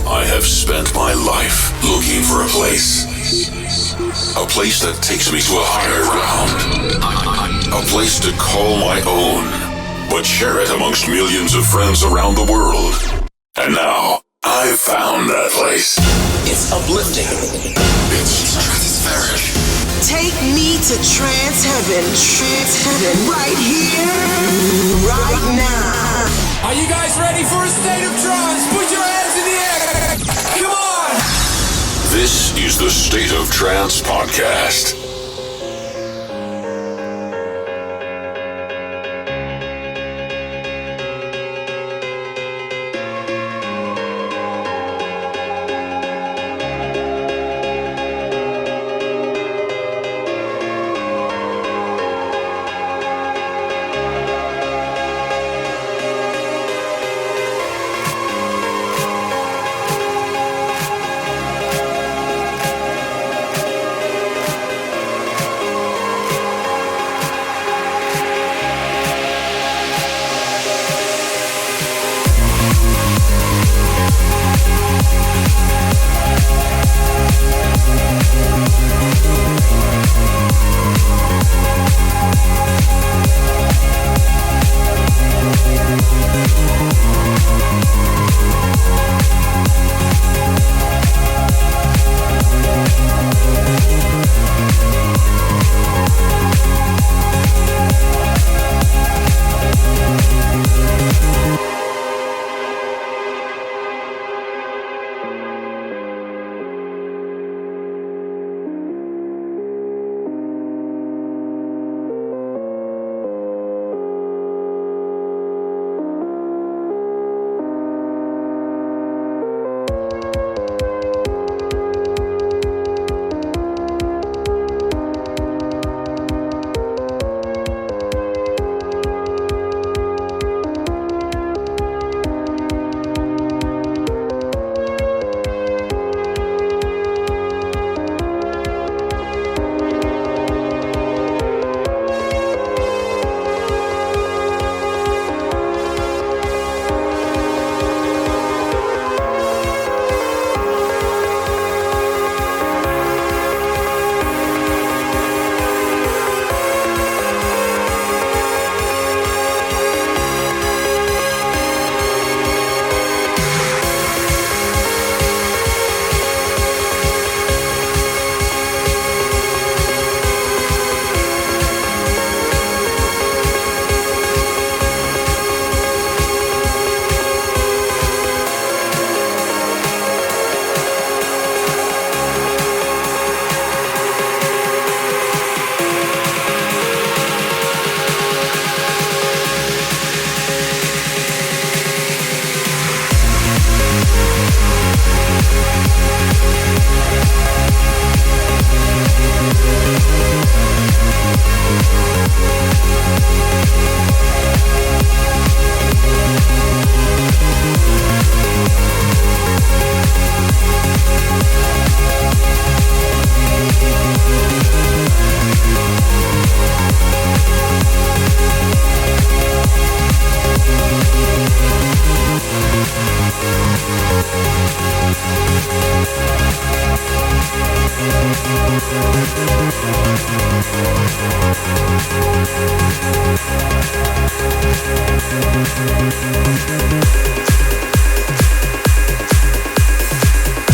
I have spent my life looking for a place. A place that takes me to a higher ground. A place to call my own, but share it amongst millions of friends around the world. And now, I've found that place. It's uplifting. It's stratospheric. Take me to trance heaven, right here, right now. Are you guys ready for a state of trance? Put your hands in the air. Come on. This is the State of Trance podcast.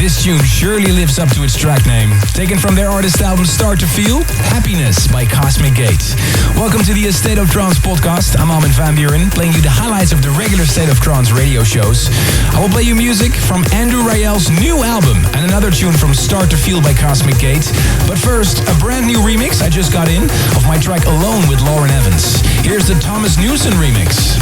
This tune surely lives up to its track name. Taken from their artist album Start to Feel, Happyness by Cosmic Gate. Welcome to the A State of Trance podcast. I'm Armin van Buuren, playing you the highlights of the regular State of Trance radio shows. I will play you music from Rayel's new album and another tune from Start to Feel by Cosmic Gate. But first, a brand new remix I just got in of my track Alone with Lauren Evans. Here's the Thomas Newson remix.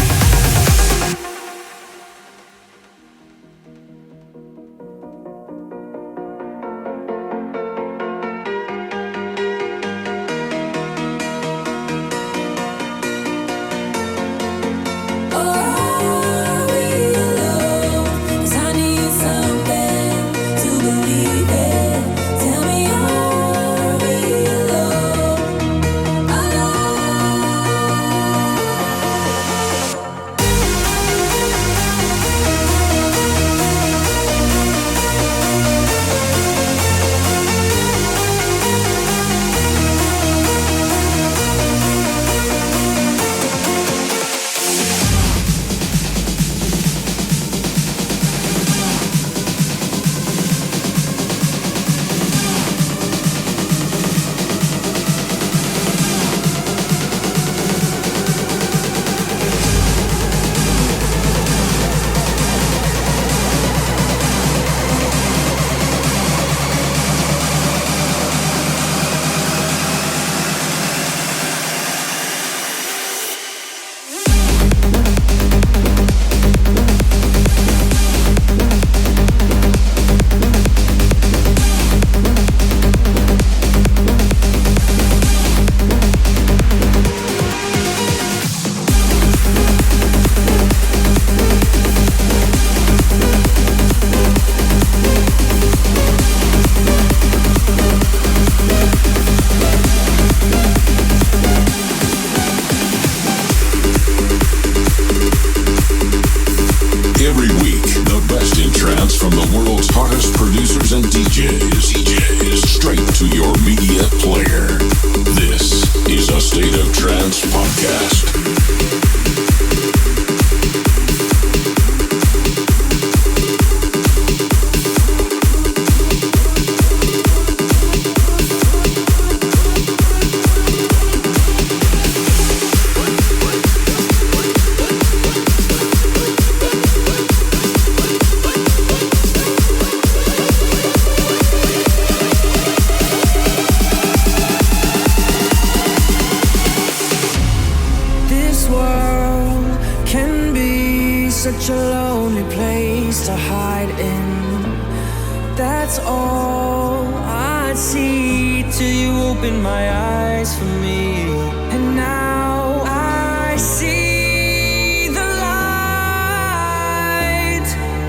that's all I'd see till you open my eyes for me. And now I see the light,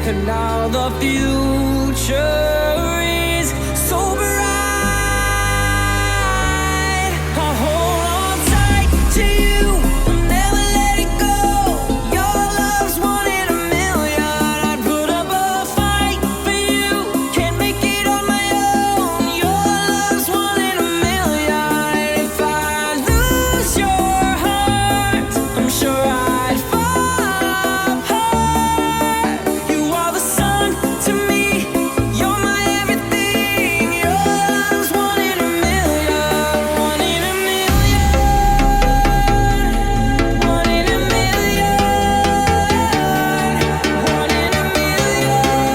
and now the future is so bright. I'll hold on tight to you, I'll never let it go. Your love's one in a million. I'd put up a fight for you, can't make it on my own. Your love's one in a million. If I lose your heart, I'm sure I'd fall apart. You are the sun to me, you're my everything. Your love's one in a million, one in a million, one in a million, one in a million, one in a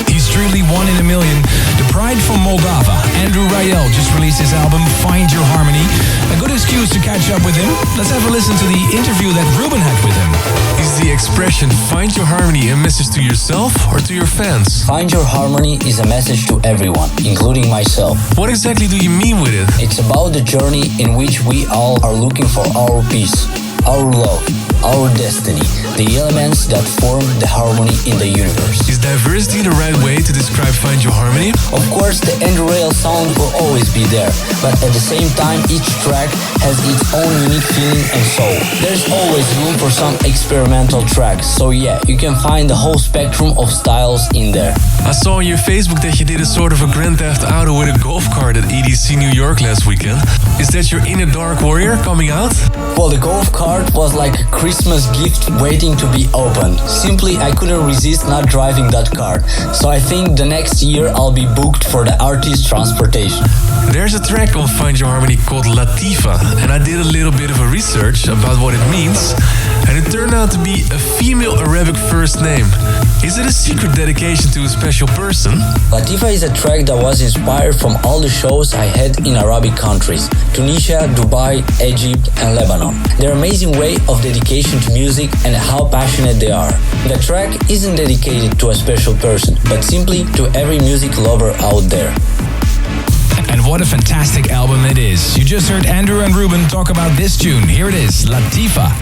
He's truly one in a million. The Pride from Moldova, Andrew Rayel, just released his album Find Your Harmony. A good excuse to catch up with him. Let's have a listen to the interview that Ruben had with him. Is the expression find your harmony a message to yourself or to your fans? Find Your Harmony is a message to everyone, including myself. What exactly do you mean with it? It's about the journey in which we all are looking for our peace, our love, our destiny, the elements that form the harmony in the universe. Is diversity the right way to describe find your harmony? Of course, the Andrew Rayel sound will always be there, but at the same time, each track has its own unique feeling and soul. There's always room for some experimental tracks, so yeah, you can find the whole spectrum of styles in there. I saw on your Facebook that you did a sort of a Grand Theft Auto with a golf cart at EDC New York last weekend. Is that your inner dark warrior coming out? Well, the golf cart was like a Christmas gift waiting to be opened. Simply, I couldn't resist not driving that car. So I think the next year I'll be booked for the artist transportation. There's a track on Find Your Harmony called Latifa, and I did a little bit of a research about what it means, and it turned out to be a female Arabic first name. Is it a secret dedication to a special person? Latifa is a track that was inspired from all the shows I had in Arabic countries, Tunisia, Dubai, Egypt and Lebanon. Their amazing way of dedication to music and how passionate they are. The track isn't dedicated to a special person, but simply to every music lover out there. And what a fantastic album it is. You just heard Andrew and Ruben talk about this tune. Here it is, Latifa.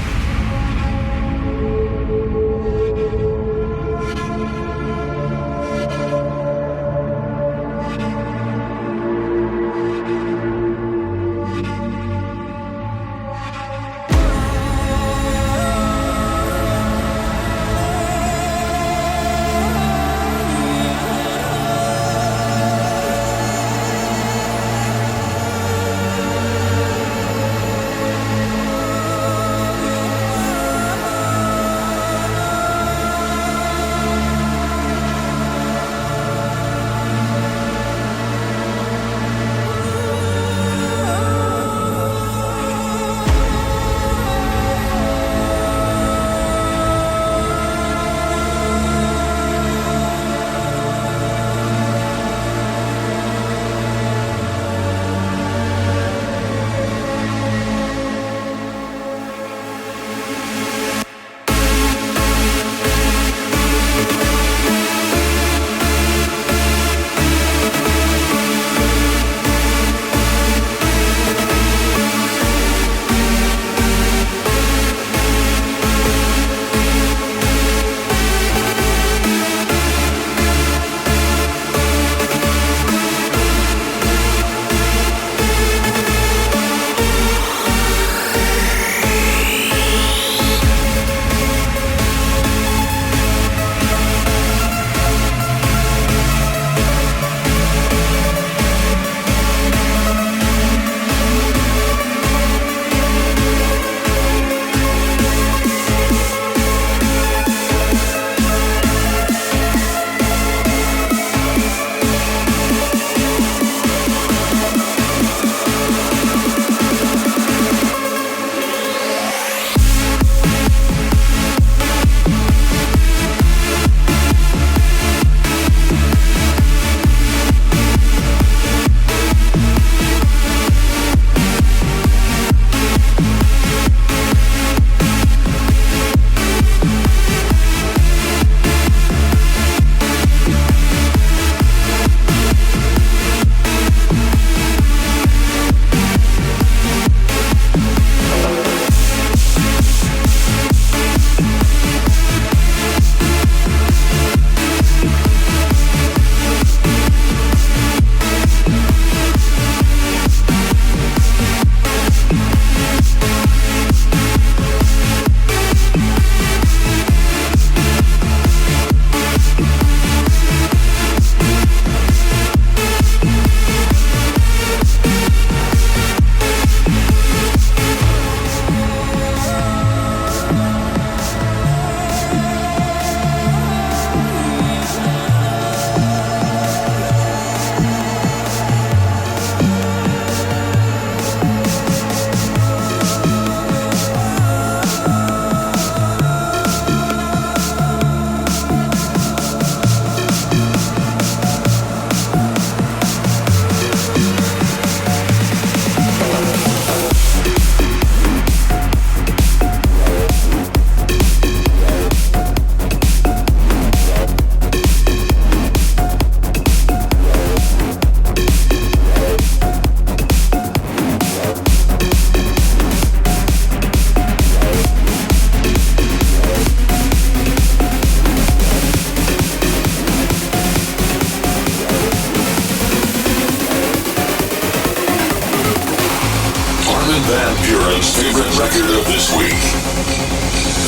Armin van Buuren's favorite record of this week.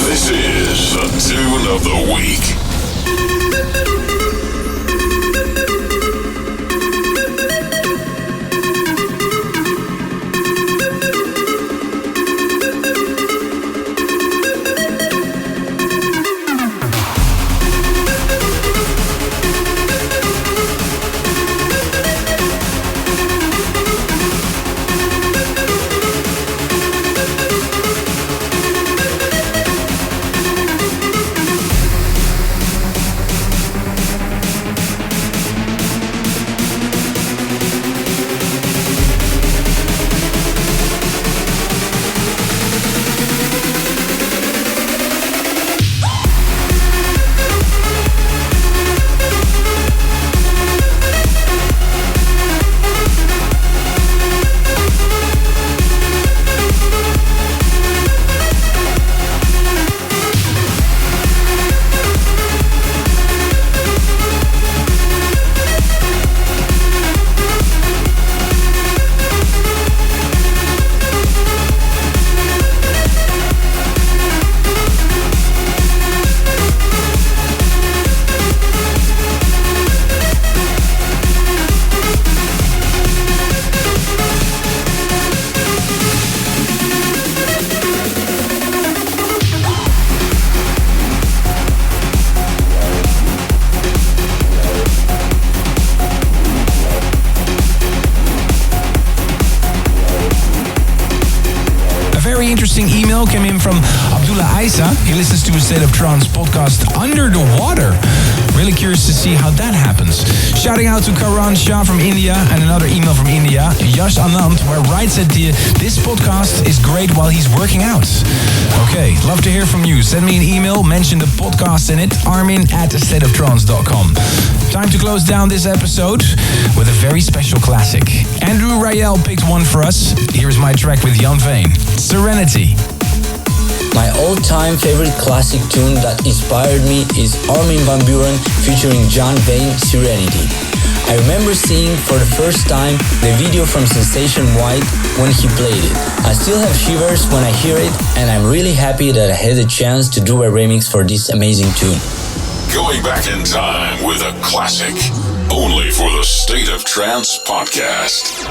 This is the Tune of the Week. Interesting email came in from Abdullah Isa. He listens to A State of Trance podcast under the water. Really curious to see how that happens. Shouting out to Karan Shah from India and another email from India, Yash Anand, where writes that this podcast is great while he's working out. Okay, love to hear from you. Send me an email, mention the podcast in it, armin@astateoftrance.com. Time to close down this episode with a very special classic. Andrew Rayel picked one for us. Here's my track with Vayne, Serenity. My all-time favorite classic tune that inspired me is Armin van Buuren featuring Vayne, Serenity. I remember seeing for the first time the video from Sensation White when he played it. I still have shivers when I hear it, and I'm really happy that I had the chance to do a remix for this amazing tune. Going back in time with a classic, only for the State of Trance podcast.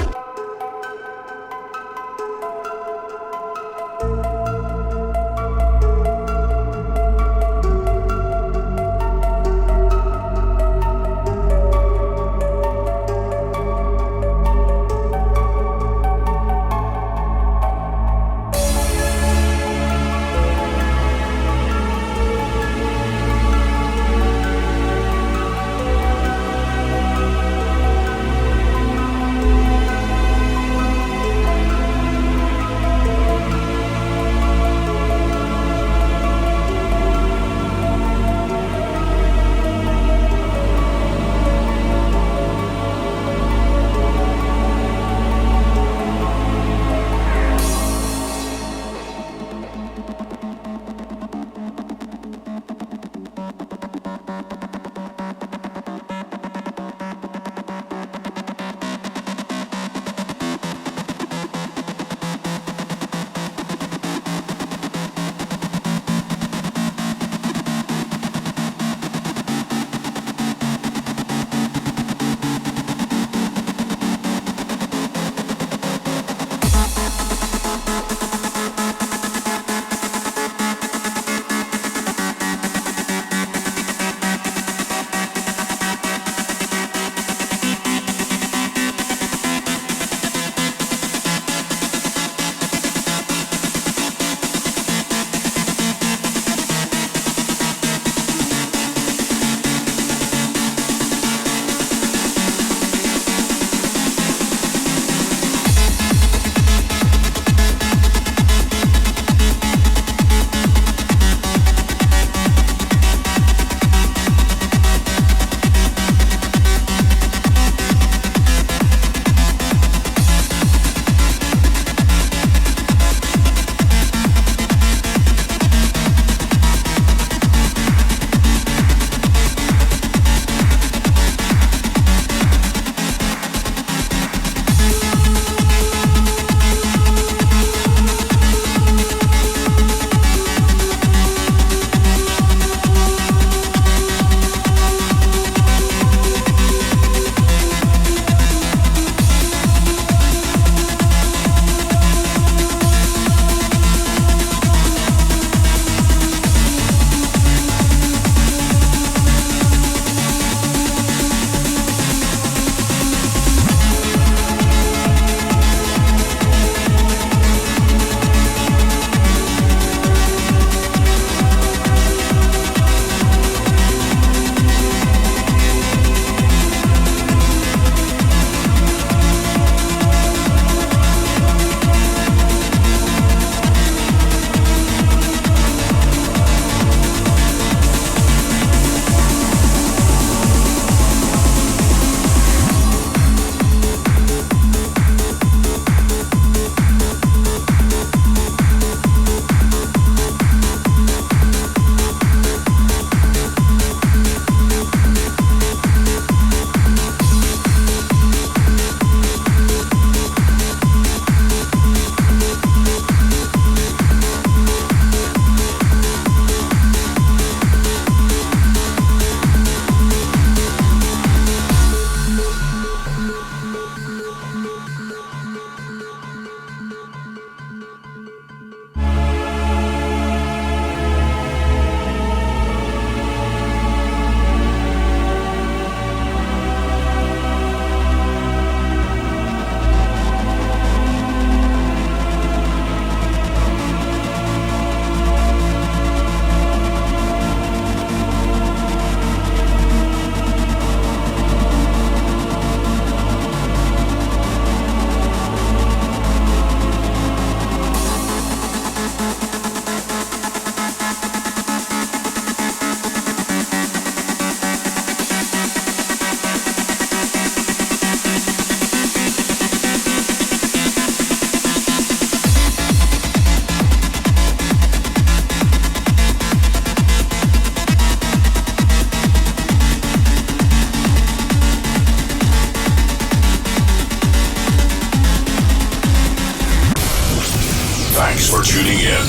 Thanks for tuning in.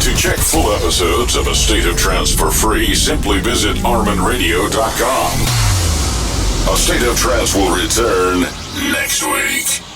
To check full episodes of A State of Trance for free, simply visit ArminRadio.com. A State of Trance will return next week.